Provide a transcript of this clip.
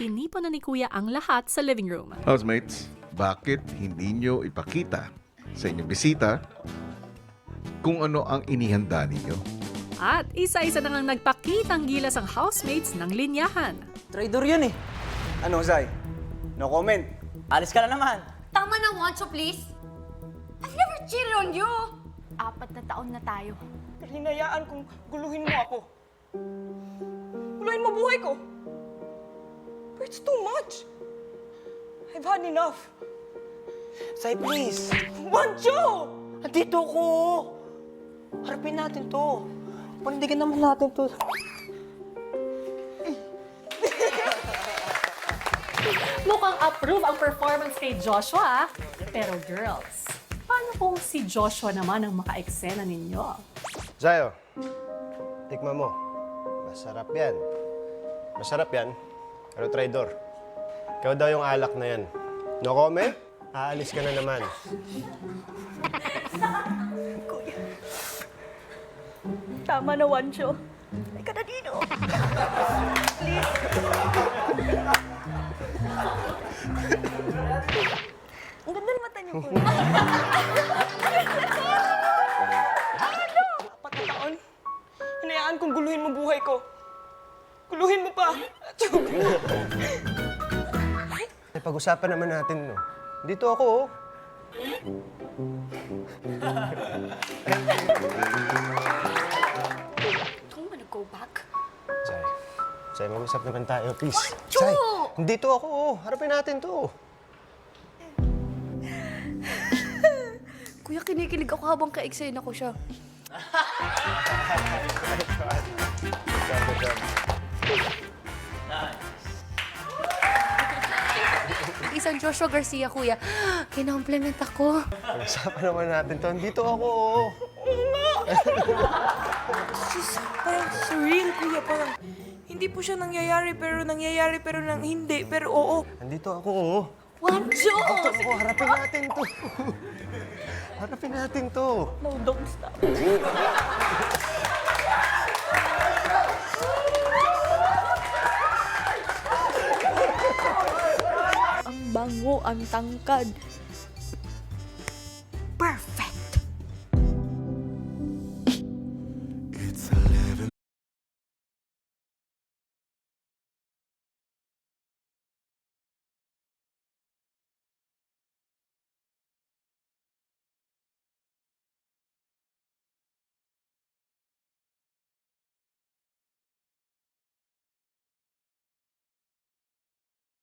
tinipon na ni Kuya ang lahat sa living room. Housemates, bakit hindi nyo ipakita sa inyong bisita kung ano ang inihanda ninyo? At isa-isa na ngang nagpakitang gilas ang housemates ng linyahan. Traidor yun eh. Ano, Zay? No comment. Alis ka na naman. Tama na, Wancho, please. I've never cheated on you. 4 na taon na tayo. Hinayaan kong guluhin mo ako. Guluhin mo buhay ko. But it's too much. I've had enough. Zay, please. Wancho! Andito ko. Harapin natin to. Panindigan naman natin to. Mukhang approve ang performance kay Joshua. Pero girls, paano kung si Joshua naman ang maka-eksena ninyo? Zayo, tikman mo. Masarap yan. Masarap yan, pero traidor. Ikaw daw yung alak na yan. No comment? Aalis ka na naman. Tama na, Wancho. Ay ka na dito. Please. Ang ganda ng mata niyo po. 4 na taon. Hinayaan kong guluhin mo buhay ko. Guluhin mo pa. Pag-usapan naman natin, no? Dito ako, oh. Don't wanna go back. Zay, Zay, mag-usap naman tayo, please. Wancho! Zay, dito ako, oh. Harapin natin to. Kuya, kinikilig ako habang ka-excited ako siya. Isang Joshua Garcia, kuya. Kinomplement ako. Pag-usapan naman natin to. Dito ako, oh. Parang surreal, kuya. Parang hindi po siya nangyayari pero nang hindi. Pero oo. Nandito ako, oh. Wancho! Ito ako, harapin natin to. Harapin natin to. No, don't stop. Ang bango, ang tangkad.